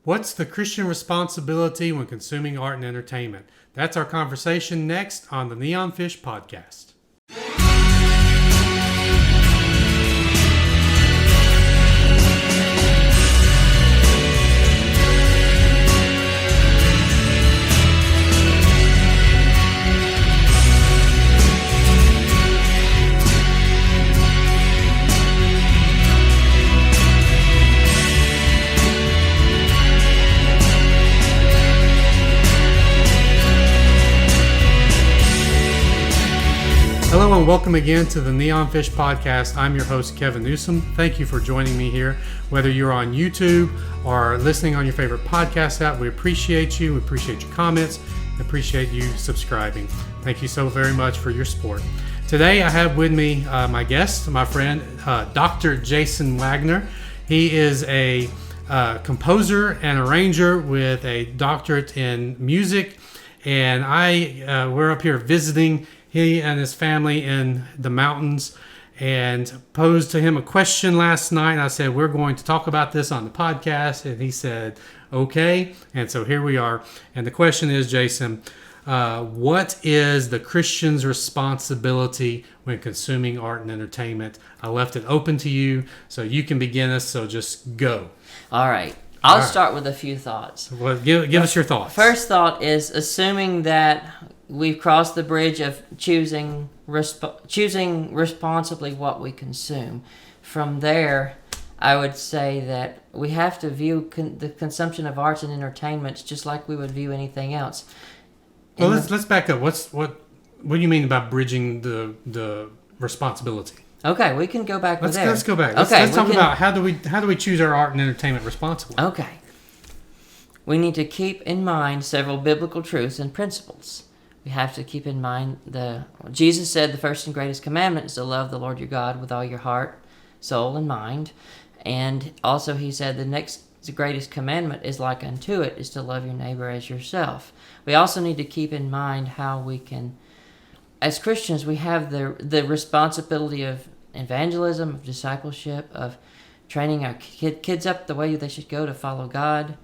What's the Christian responsibility when consuming art and entertainment? That's our conversation next on the Neon Fish Podcast. Hello and welcome again to the Neon Fish Podcast. I'm your host, Kevin Newsom. Thank you for joining me here. Whether you're on YouTube or listening on your favorite podcast app, we appreciate you. We appreciate your comments. Appreciate you subscribing. Thank you so very much for your support. Today I have with me my guest, my friend, Dr. Jason Waggoner. He is a composer and arranger with a doctorate in music. And we're up here visiting he and his family in the mountains, and posed to him a question last night. I said, we're going to talk about this on the podcast. And he said, okay. And so here we are. And the question is, Jason, what is the Christian's responsibility when consuming art and entertainment? I left it open to you, so you can begin us. So just go. All right. I'll start with a few thoughts. Well, give us your thoughts. First thought is assuming that we've crossed the bridge of choosing responsibly what we consume. From there, I would say that we have to view the consumption of arts and entertainments just like we would view anything else. Well, let's back up. What do you mean by bridging the responsibility? Okay, we can go back there. Let's go back. Let's talk about how do we choose our art and entertainment responsibly? Okay. We need to keep in mind several biblical truths and principles. We have to keep in mind Jesus said the first and greatest commandment is to love the Lord your God with all your heart, soul, and mind. And also he said the greatest commandment is like unto it, is to love your neighbor as yourself. We also need to keep in mind how we can, as Christians, we have the responsibility of evangelism, of discipleship, of training our kids up the way they should go to follow God.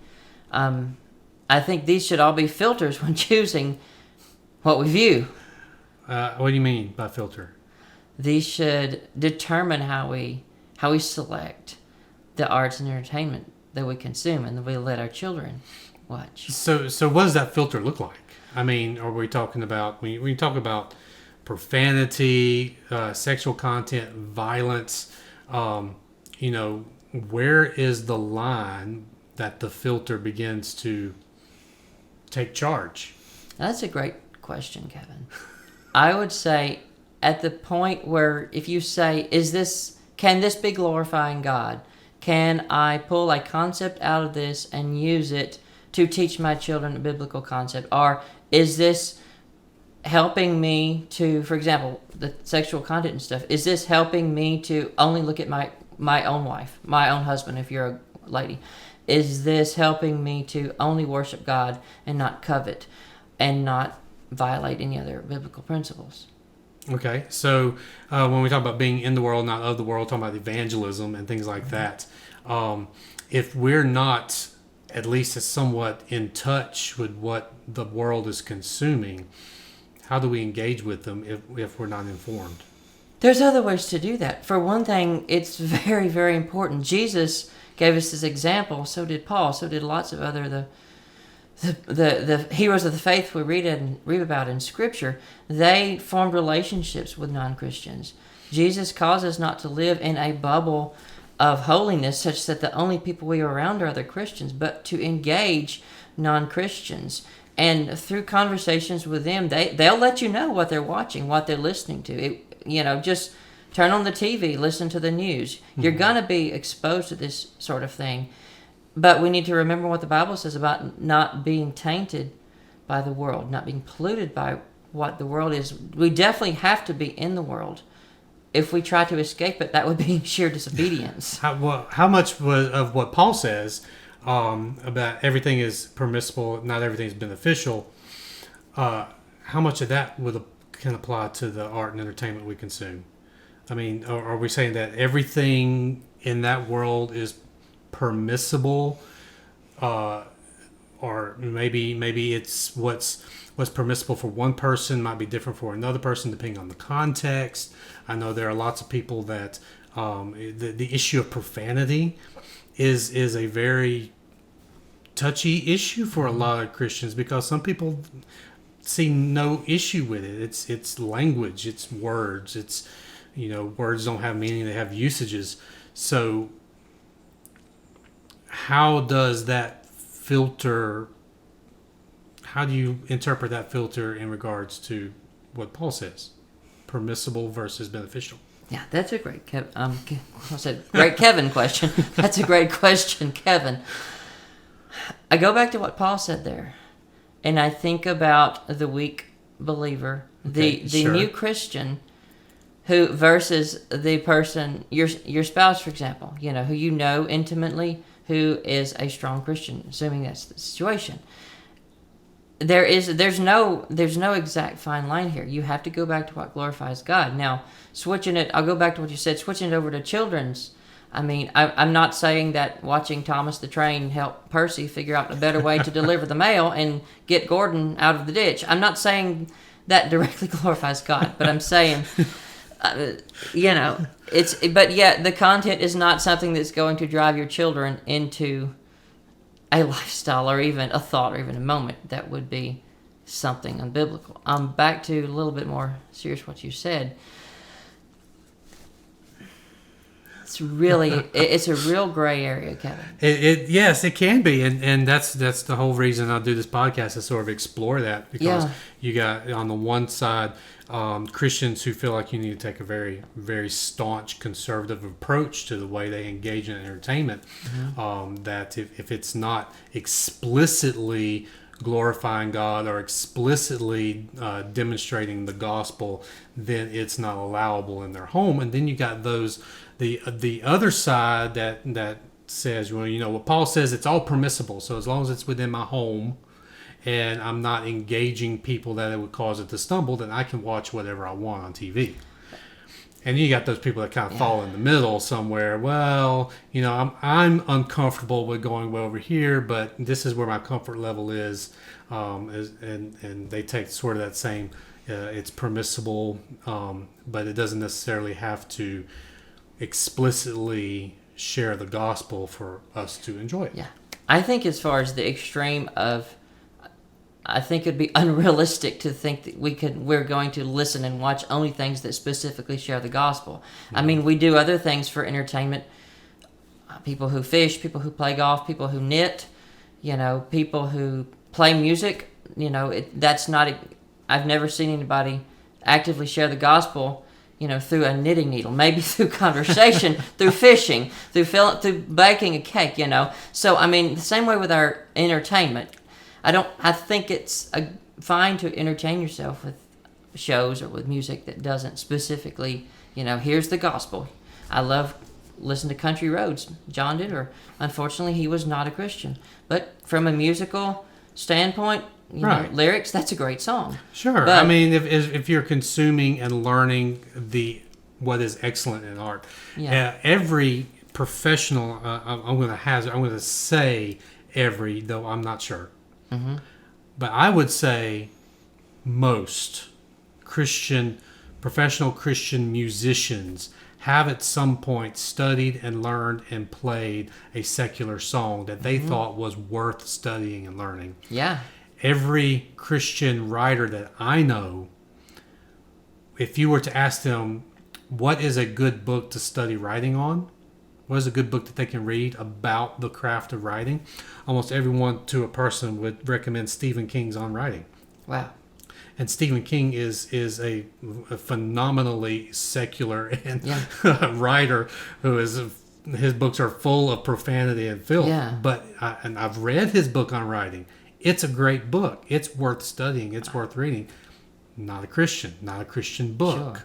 I think these should all be filters when choosing what we view. What do you mean by filter? These should determine how we select the arts and entertainment that we consume and that we let our children watch. So what does that filter look like? I mean, are we talking about, when you talk about profanity, sexual content, violence, where is the line that the filter begins to take charge? That's a great question, Kevin. I would say at the point where if you say, can this be glorifying God? Can I pull a concept out of this and use it to teach my children a biblical concept? Or is this helping me to, for example, the sexual content and stuff, is this helping me to only look at my own wife, my own husband if you're a lady? Is this helping me to only worship God and not covet and not violate any other biblical principles? Okay, so when we talk about being in the world, not of the world, talking about evangelism and things like that, if we're not at least somewhat in touch with what the world is consuming, how do we engage with them if we're not informed? There's other ways to do that. For one thing, it's very, very important. Jesus gave us this example, so did Paul, so did lots of other the heroes of the faith we read about in Scripture. They formed relationships with non-Christians. Jesus calls us not to live in a bubble of holiness such that the only people we are around are other Christians, but to engage non-Christians. And through conversations with them, they'll let you know what they're watching, what they're listening to. Just turn on the TV, listen to the news. You're going to be exposed to this sort of thing. But we need to remember what the Bible says about not being tainted by the world, not being polluted by what the world is. We definitely have to be in the world. If we try to escape it, that would be sheer disobedience. How much of what Paul says about everything is permissible, not everything is beneficial, how much of that can apply to the art and entertainment we consume? I mean, are we saying that everything in that world is permissible or maybe it's what's permissible for one person might be different for another person depending on the context. I know there are lots of people that the issue of profanity is a very touchy issue for a lot of Christians, because some people see no issue with it. It's language, it's words, it's, words don't have meaning, they have usages. So how does that filter, how do you interpret that filter in regards to what Paul says, permissible versus beneficial? Yeah, that's a great great Kevin question. That's a great question, Kevin. I go back to what Paul said there, and I think about the weak believer, the sure. new Christian, who versus the person, your spouse, for example, who you know intimately, who is a strong Christian, assuming that's the situation. There's no exact fine line here. You have to go back to what glorifies God. Now, I'll go back to what you said, switching it over to children's. I mean, I'm not saying that watching Thomas the Train help Percy figure out a better way to deliver the mail and get Gordon out of the ditch. I'm not saying that directly glorifies God, but I'm saying, but the content is not something that's going to drive your children into a lifestyle or even a thought or even a moment that would be something unbiblical. Back to a little bit more serious what you said. It's a real gray area, Kevin. Yes, it can be, and that's the whole reason I do this podcast, to sort of explore that, because you got on the one side Christians who feel like you need to take a very, very staunch conservative approach to the way they engage in entertainment. Mm-hmm. That if it's not explicitly glorifying God or explicitly demonstrating the gospel, then it's not allowable in their home. And then you got the other side that says, well, what Paul says, it's all permissible. So as long as it's within my home and I'm not engaging people that it would cause it to stumble, then I can watch whatever I want on TV. And you got those people that kind of fall in the middle somewhere. Well, I'm uncomfortable with going over here, but this is where my comfort level is, and they take sort of that same. It's permissible, but it doesn't necessarily have to explicitly share the gospel for us to enjoy it. Yeah, I think as far as the extreme of, I think it'd be unrealistic to think that we're going to listen and watch only things that specifically share the gospel. Mm-hmm. I mean, we do other things for entertainment. People who fish, people who play golf, people who knit, people who play music. That's not. I've never seen anybody actively share the gospel, through a knitting needle, maybe through conversation, through fishing, through baking a cake. So I mean, the same way with our entertainment. I think it's fine to entertain yourself with shows or with music that doesn't specifically, here's the gospel. I love listening to Country Roads. John Denver, unfortunately, he was not a Christian. But from a musical standpoint, lyrics, that's a great song. Sure. But, I mean, if you're consuming and learning what is excellent in art, every professional, I'm going to say every, though I'm not sure. Mm-hmm. But I would say most professional Christian musicians have at some point studied and learned and played a secular song that they thought was worth studying and learning. Yeah. Every Christian writer that I know, if you were to ask them, what is a good book to study writing on? What is a good book that they can read about the craft of writing? Almost everyone to a person would recommend Stephen King's On Writing. Wow. And Stephen King is a phenomenally secular and writer who is, his books are full of profanity and filth. Yeah. But and I've read his book on writing. It's a great book. It's worth studying. It's worth reading. Not a Christian book.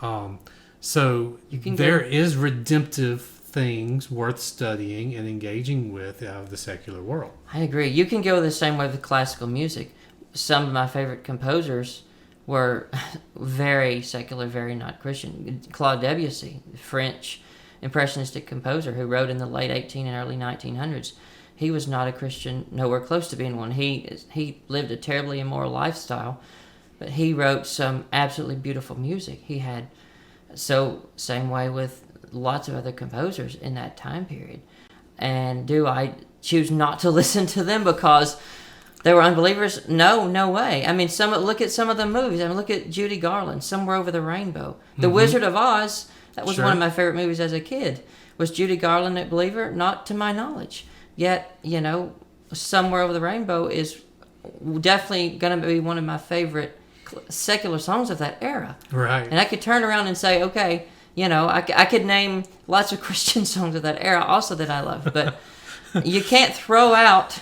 Sure. So there is redemptive things worth studying and engaging with out of the secular world. I agree. You can go the same way with classical music. Some of my favorite composers were very secular, very not Christian. Claude Debussy, the French impressionistic composer who wrote in the late 18 and early 1900s. He was not a Christian, nowhere close to being one. He lived a terribly immoral lifestyle, but he wrote some absolutely beautiful music. He had, so same way with lots of other composers in that time period. And do I choose not to listen to them because they were unbelievers? No way. I mean, look at some of the movies. I mean, look at Judy Garland, Somewhere Over the Rainbow. The Wizard of Oz, that was one of my favorite movies as a kid. Was Judy Garland a believer? Not to my knowledge. Yet, Somewhere Over the Rainbow is definitely going to be one of my favorite secular songs of that era. Right. And I could turn around and say, okay, I could name lots of Christian songs of that era also that I love, but you can't throw out,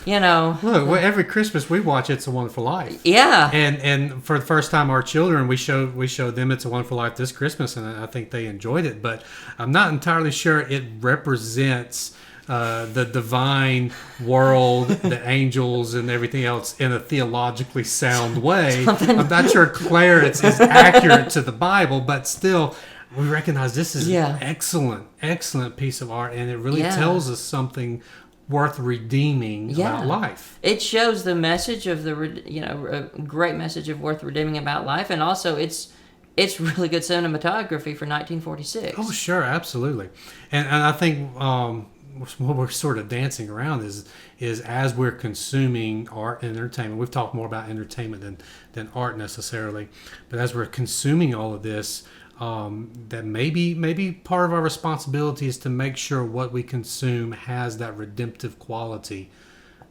Look, every Christmas we watch It's a Wonderful Life. Yeah. And for the first time, our children, we showed them It's a Wonderful Life this Christmas, and I think they enjoyed it. But I'm not entirely sure it represents the divine world, the angels, and everything else in a theologically sound way. I'm not sure Clarence is accurate to the Bible, but still, we recognize this is an excellent piece of art, and it really tells us something worth redeeming about life. It shows the message of a great message of worth redeeming about life, and also it's really good cinematography for 1946. Oh, sure, absolutely. And I think what we're sort of dancing around is as we're consuming art and entertainment. We've talked more about entertainment than art necessarily, but as we're consuming all of this, that maybe part of our responsibility is to make sure what we consume has that redemptive quality,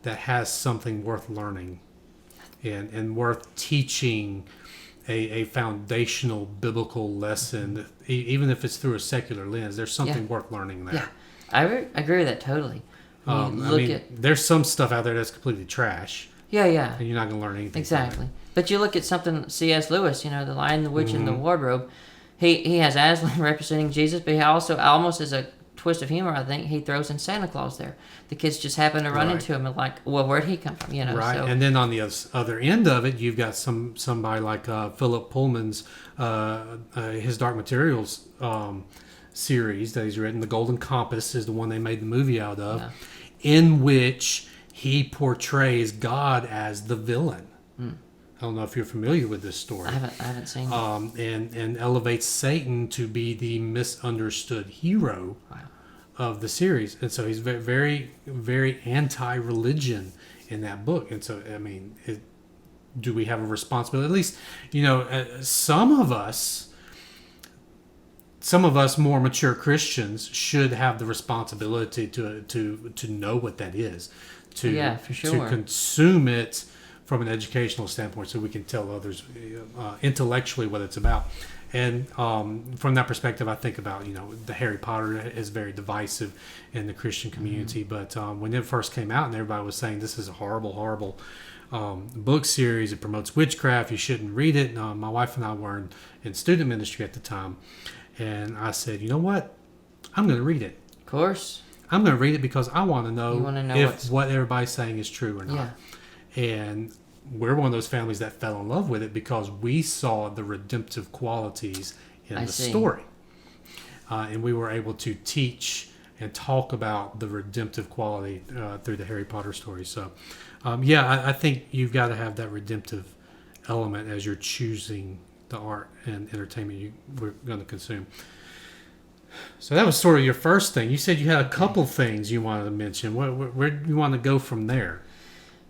that has something worth learning and worth teaching a foundational biblical lesson, even if it's through a secular lens. There's something worth learning there. Yeah, I agree with that totally. There's some stuff out there that's completely trash. Yeah. And you're not going to learn anything. Exactly. But you look at something, C.S. Lewis, The Lion, the Witch, and the Wardrobe. He has Aslan representing Jesus, but he also, almost as a twist of humor, I think, he throws in Santa Claus there. The kids just happen to run into him and like, well, where'd he come from? Right. So. And then on the other end of it, you've got somebody like Philip Pullman's his Dark Materials series that he's written. The Golden Compass is the one they made the movie out of, in which he portrays God as the villain. I don't know if you're familiar with this story. I haven't seen it. And elevates Satan to be the misunderstood hero of the series. And so he's very, very, very anti-religion in that book. And so, I mean, do we have a responsibility? At least, some of us more mature Christians should have the responsibility to know what that is, to consume it from an educational standpoint, so we can tell others intellectually what it's about. And from that perspective, I think about the Harry Potter is very divisive in the Christian community. But when it first came out, and everybody was saying this is a horrible book series, it promotes witchcraft, you shouldn't read it. My wife and I were in student ministry at the time, and I said, you know what, I'm going to read it. Of course, I'm going to read it because I want to know if what everybody's saying is true or not. And we're one of those families that fell in love with it because we saw the redemptive qualities in the story. And we were able to teach and talk about the redemptive quality through the Harry Potter story. So, I think you've got to have that redemptive element as you're choosing the art and entertainment we're going to consume. So that was sort of your first thing. You said you had a couple things you wanted to mention. Where do you want to go from there?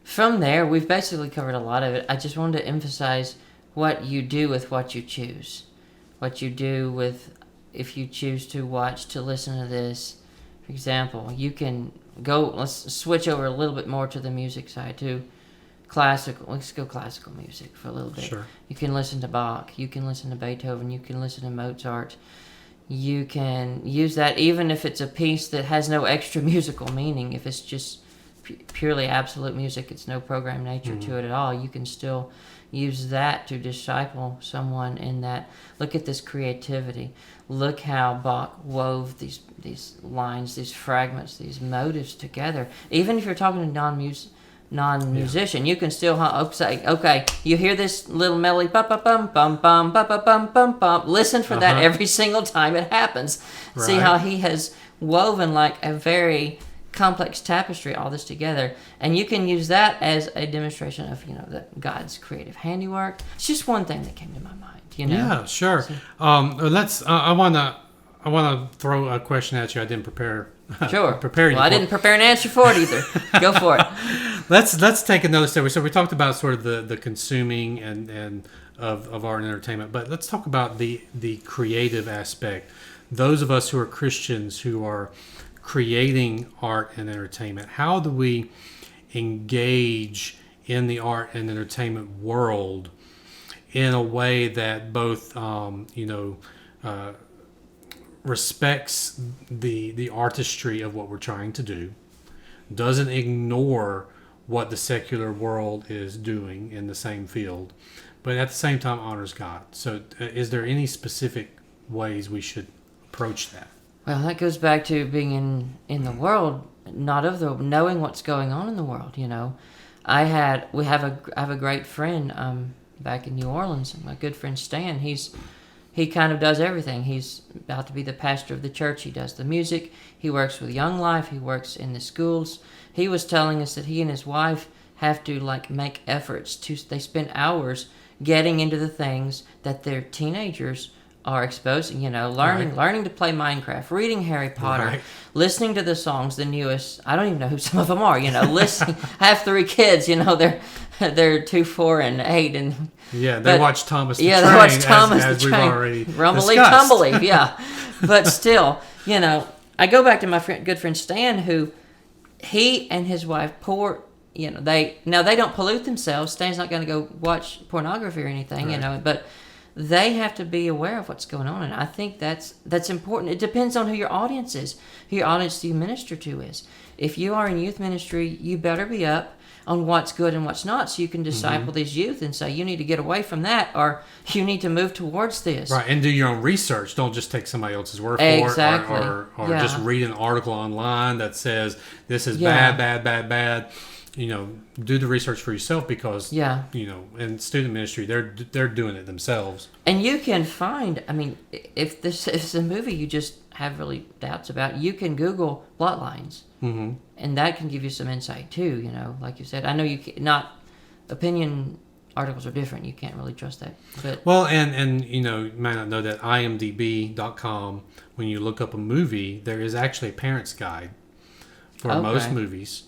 From there, we've basically covered a lot of it. I just wanted to emphasize what you do with what you choose. What you do with, if you choose to watch, to listen to this. For example, you can let's switch over a little bit more to the music side too. Classical, let's go classical music for a little bit. Sure. You can listen to Bach, you can listen to Beethoven, you can listen to Mozart. You can use that even if it's a piece that has no extra musical meaning. If it's just purely absolute music, it's no program nature to it at all, you can still use that to disciple someone in that. Look at this creativity. Look how Bach wove these lines, these fragments, these motives together. Even if you're talking to non-musician, you can still say, okay, you hear this little melody, bum bum bum bum bum bum bum bum. Listen for that every single time it happens. Right. See how he has woven like a very complex tapestry, all this together, and you can use that as a demonstration of God's creative handiwork. It's just one thing that came to my mind. Yeah, sure. So, I wanna throw a question at you. I didn't prepare. Sure. Prepare you. Well, I didn't prepare an answer for it either. Go for it. Let's take another step. So we talked about sort of the consuming and of art and entertainment, but let's talk about the creative aspect. Those of us who are Christians who are creating art and entertainment, how do we engage in the art and entertainment world in a way that both respects the artistry of what we're trying to do, doesn't ignore what the secular world is doing in the same field, but at the same time honors God? So is there any specific ways we should approach that? Well, that goes back to being in the world, not of the knowing what's going on in the world. I have a great friend back in New Orleans. My good friend Stan. He kind of does everything. He's about to be the pastor of the church. He does the music. He works with Young Life. He works in the schools. He was telling us that he and his wife have to make efforts they spend hours getting into the things that their teenagers are exposing, learning to play Minecraft, reading Harry Potter, listening to the songs, the newest. I don't even know who some of them are. Listening. I have 3 kids. They're 2, 4, and 8, and they watch Thomas the Train. They watch Thomas as the we've Train. Already Rumbly discussed. tumbly, yeah. But still, I go back to my good friend Stan, who he and his wife they don't pollute themselves. Stan's not going to go watch pornography or anything, but they have to be aware of what's going on, and I think that's important. It depends on who your audience is, who your audience you minister to is. If you are in youth ministry, you better be up on what's good and what's not, so you can disciple these youth and say, you need to get away from that, or you need to move towards this. Right, and do your own research. Don't just take somebody else's word Exactly. for it, or just read an article online that says this is bad. Do the research for yourself, because in student ministry they're doing it themselves. And you can find, if this is a movie you just have really doubts about, you can Google plot lines, and that can give you some insight too. Like you said, I know not opinion articles are different. You can't really trust that. But and you might not know that IMDb.com, when you look up a movie, there is actually a parent's guide for most movies.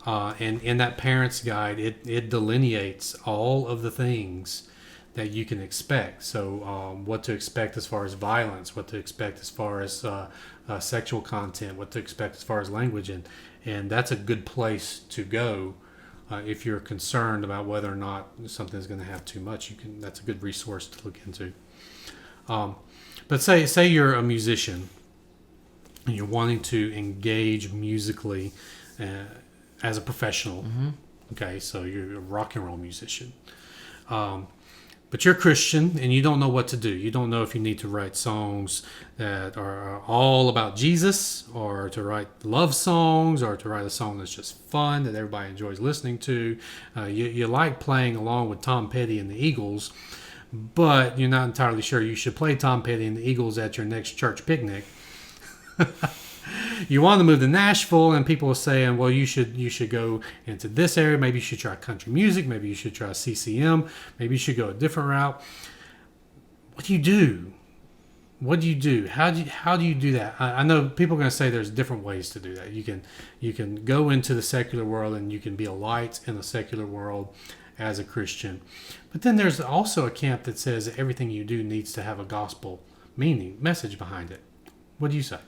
And in that parent's guide, it delineates all of the things that you can expect. So what to expect as far as violence, what to expect as far as sexual content, what to expect as far as language. And that's a good place to go if you're concerned about whether or not something's going to have too much. That's a good resource to look into. But say you're a musician and you're wanting to engage musically as a professional. Okay, so you're a rock and roll musician, but you're a Christian and you don't know what to do. You don't know if you need to write songs that are all about Jesus, or to write love songs, or to write a song that's just fun that everybody enjoys listening to. You like playing along with Tom Petty and the Eagles, but you're not entirely sure you should play Tom Petty and the Eagles at your next church picnic. You want to move to Nashville, and people are saying, well, you should go into this area. Maybe you should try country music. Maybe you should try CCM. Maybe you should go a different route. What do you do? What do you do? How do you do that? I know people are going to say there's different ways to do that. You can go into the secular world, and you can be a light in the secular world as a Christian. But then there's also a camp that says that everything you do needs to have a gospel message behind it. What do you say?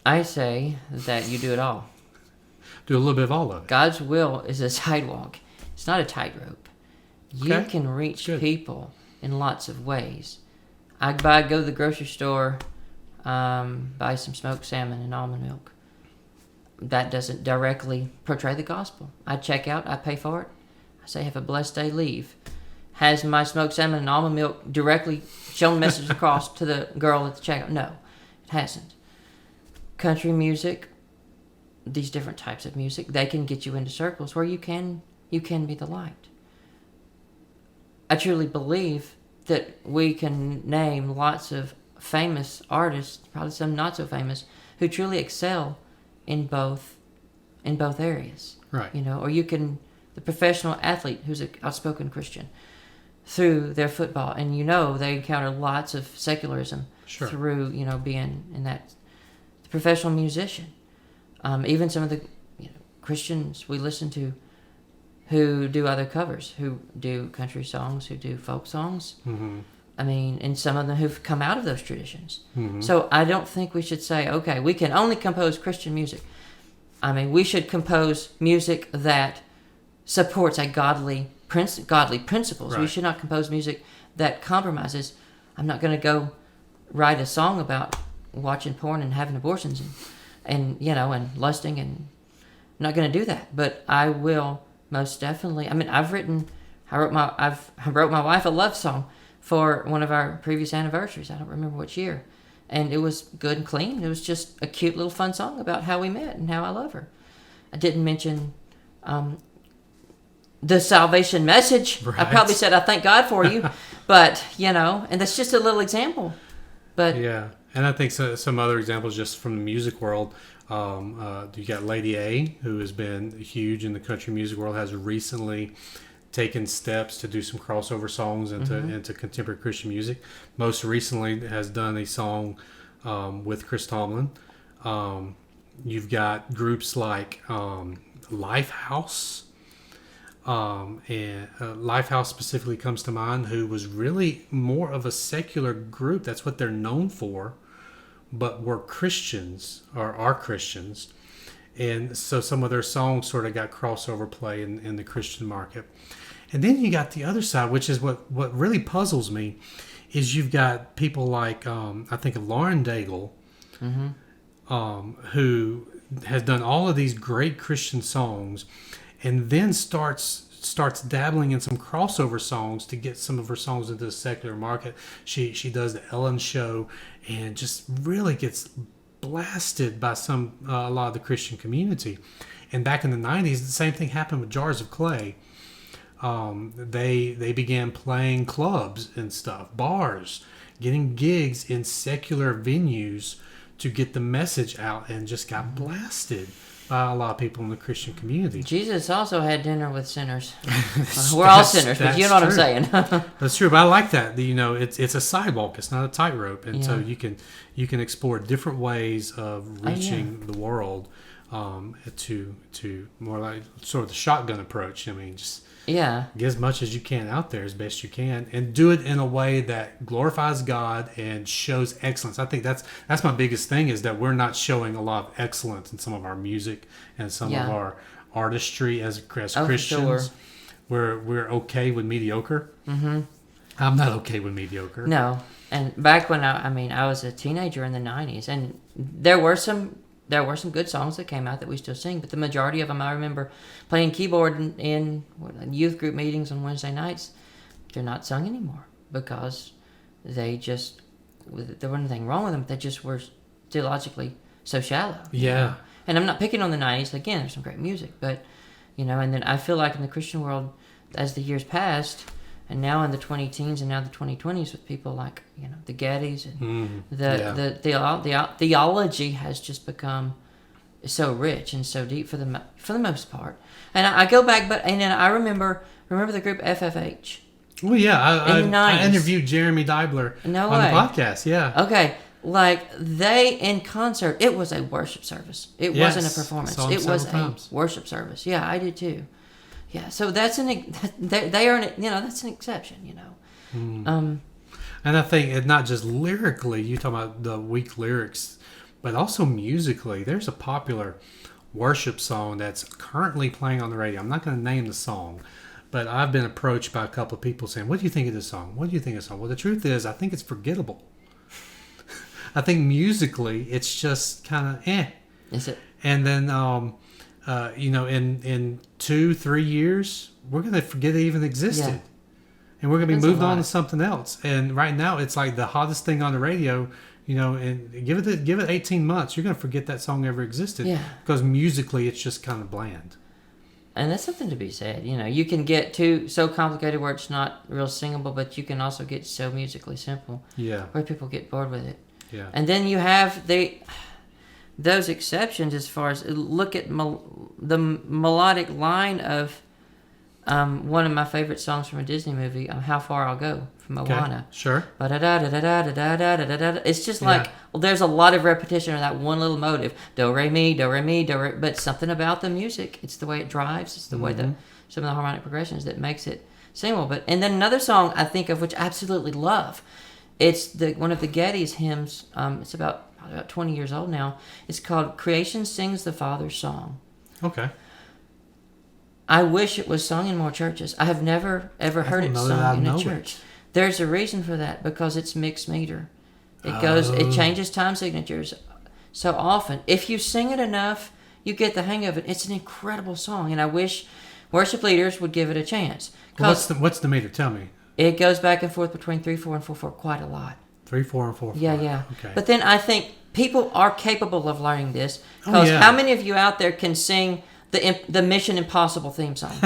I say that you do it all. Do a little bit of all of it. God's will is a sidewalk. It's not a tightrope. You can reach people in lots of ways. I go to the grocery store, buy some smoked salmon and almond milk. That doesn't directly portray the gospel. I check out, I pay for it. I say, have a blessed day, leave. Has my smoked salmon and almond milk directly shown messages across to the girl at the checkout? No, it hasn't. Country music, these different types of music, they can get you into circles where you can be the light. I truly believe that we can name lots of famous artists, probably some not so famous, who truly excel in both areas. Right. Or you can, the professional athlete who's an outspoken Christian through their football, and they encounter lots of secularism through being in that. The professional musician, even some of the Christians we listen to who do other covers, who do country songs, who do folk songs. Mm-hmm. I mean, and some of them who've come out of those traditions. Mm-hmm. So I don't think we should say, okay, we can only compose Christian music. I mean, we should compose music that supports a godly principles. Right. We should not compose music that compromises. I'm not going to go write a song about watching porn and having abortions and lusting, and I'm not going to do that. But I will most definitely. I mean, I wrote my wife a love song for one of our previous anniversaries. I don't remember which year. And it was good and clean. It was just a cute little fun song about how we met and how I love her. I didn't mention the salvation message. Right. I probably said, I thank God for you. But, and that's just a little example. But yeah, and I think some other examples just from the music world. You got Lady A, who has been huge in the country music world, has recently taken steps to do some crossover songs into contemporary Christian music. Most recently has done a song with Chris Tomlin. You've got groups like Lifehouse. And Lifehouse specifically comes to mind, who was really more of a secular group. That's what they're known for, but were Christians, or are Christians. And so some of their songs sort of got crossover play in the Christian market. And then you got the other side, which is what really puzzles me, is you've got people like, I think of Lauren Daigle, who has done all of these great Christian songs, and then starts dabbling in some crossover songs to get some of her songs into the secular market. She does the Ellen Show, and just really gets blasted by a lot of the Christian community. And back in the 90s, the same thing happened with Jars of Clay. They began playing clubs and stuff, bars, getting gigs in secular venues to get the message out, and just got blasted by a lot of people in the Christian community. Jesus also had dinner with sinners. We're all sinners, but you know what I'm saying. That's true, but I like that. It's a sidewalk. It's not a tightrope, and so you can explore different ways of reaching the world to more like sort of the shotgun approach. I mean, just get as much as you can out there as best you can, and do it in a way that glorifies God and shows excellence. I think that's my biggest thing, is that we're not showing a lot of excellence in some of our music and some of our artistry as Christians. Sure. We're okay with mediocre. Mm-hmm. I'm not okay with mediocre. No, and back when I was a teenager in the 90s, and there were some good songs that came out that we still sing, but the majority of them, I remember playing keyboard in youth group meetings on Wednesday nights. They're not sung anymore because there wasn't anything wrong with them. They just were theologically so shallow. Yeah. And I'm not picking on the 90s. Again, there's some great music, but, and then I feel like in the Christian world, as the years passed, and now in the 20-teens and now the 2020s, with people like, the Gaddys, and the theology has just become so rich and so deep for the most part. And I go back, and then I remember the group FFH. Well, yeah, I interviewed Jeremy Deibler on the podcast. Yeah. Okay, like they in concert, it was a worship service. It wasn't a performance. It was a worship service. Yeah, I did too. Yeah, so that's they are that's an exception, And I think not just lyrically, you talk about the weak lyrics, but also musically. There's a popular worship song that's currently playing on the radio. I'm not going to name the song, but I've been approached by a couple of people saying, "What do you think of this song? What do you think of this song?" Well, the truth is, I think it's forgettable. I think musically, it's just kind of eh. Is it? And then in 2-3 years, we're going to forget it even existed. Yeah. And we're going to be moved on to something else. And right now, it's like the hottest thing on the radio, and give it 18 months, you're going to forget that song ever existed. Yeah. Because musically, it's just kind of bland. And that's something to be said. You can get so complicated where it's not real singable, but you can also get so musically simple. Yeah. Where people get bored with it. Yeah. And then you have those exceptions, as far as look at the melodic line of one of my favorite songs from a Disney movie, How Far I'll Go, from Moana. Okay, sure. It's just like, well, there's a lot of repetition of that one little motive. Do, re, mi, do, re, mi, do, re. But something about the music, it's the way it drives, it's the way some of the harmonic progressions that makes it singable. And then another song I think of, which I absolutely love, it's one of the Geddes hymns. It's about 20 years old now. It's called Creation Sings the Father's Song. Okay. I wish it was sung in more churches. I have never, ever heard it sung in a church. There's a reason for that, because it's mixed meter. It changes time signatures so often. If you sing it enough, you get the hang of it. It's an incredible song, and I wish worship leaders would give it a chance. Well, what's the meter? Tell me. It goes back and forth between 3/4 and 4/4 quite a lot. 3/4 and 4/4. Yeah. Okay. But then I think people are capable of learning this, because how many of you out there can sing the Mission Impossible theme song?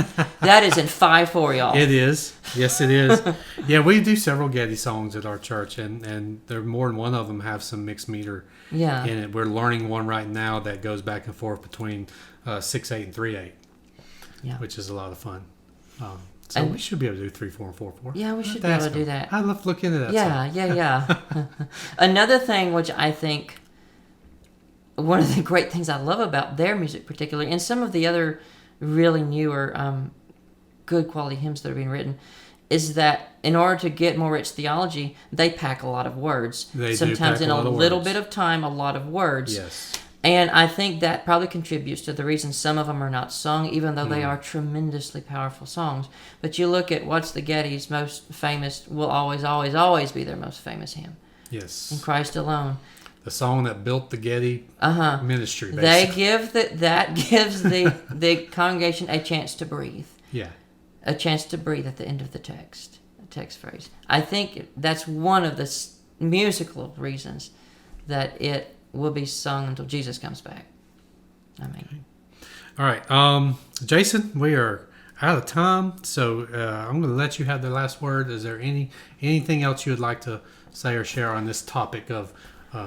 That is in 5/4, y'all. It is. Yes, it is. Yeah, we do several Geddes songs at our church, and there more than one of them have some mixed meter in it. We're learning one right now that goes back and forth between 6/8 and 3/8, which is a lot of fun. So we should be able to do 3/4 and 4/4. Yeah, we should be able to do that. I'd love to look into that. Yeah. Another thing which I think, one of the great things I love about their music particularly, and some of the other really newer good quality hymns that are being written, is that in order to get more rich theology, they pack a lot of words. Sometimes in a little bit of time, a lot of words. Yes. And I think that probably contributes to the reason some of them are not sung, even though they are tremendously powerful songs. But you look at what's the Geddes' most famous, will always, always, always be their most famous hymn. Yes. In Christ Alone. The song that built the Geddes ministry, basically. They give that gives the congregation a chance to breathe. Yeah. A chance to breathe at the end of the text phrase. I think that's one of the musical reasons that it will be sung until Jesus comes back. I mean. All right. Jason, we are out of time, so I'm going to let you have the last word. Is there anything else you would like to say or share on this topic of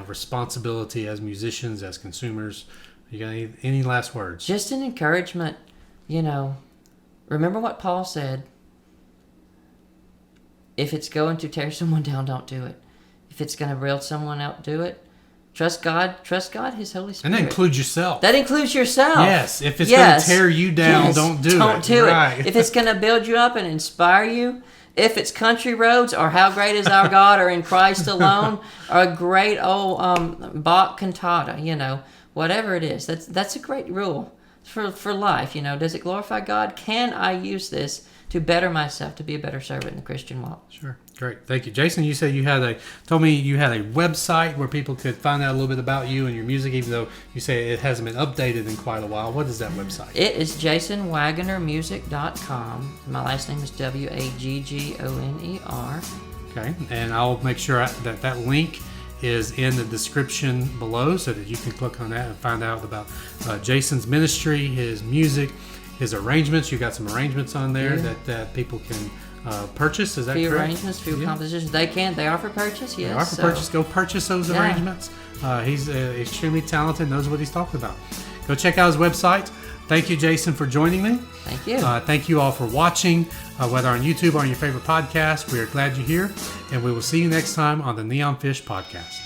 responsibility as musicians, as consumers? You got any last words? Just an encouragement. Remember what Paul said. If it's going to tear someone down, don't do it. If it's going to build someone out, do it. Trust God, His Holy Spirit. And that includes yourself. That includes yourself. Yes. If it's going to tear you down, don't do it. Don't do it. If it's going to build you up and inspire you, if it's country roads or How Great Is Our God or In Christ Alone or a great old Bach cantata, whatever it is, that's a great rule for life. Does it glorify God? Can I use this to better myself, to be a better servant in the Christian walk? Sure. Great. Thank you. Jason, you said told me you had a website where people could find out a little bit about you and your music, even though you say it hasn't been updated in quite a while. What is that website? It is jasonwaggonermusic.com. My last name is Waggoner. Okay. And I'll make sure that link is in the description below so that you can click on that and find out about Jason's ministry, his music, his arrangements. You got some arrangements on there that people can purchase. Is that correct? Arrangements, few compositions. They are for purchase. Yes. They are for purchase. Go purchase those arrangements. He's extremely talented, knows what he's talking about. Go check out his website. Thank you, Jason, for joining me. Thank you. Thank you all for watching, whether on YouTube or on your favorite podcast. We are glad you're here, and we will see you next time on the Neon Fish Podcast.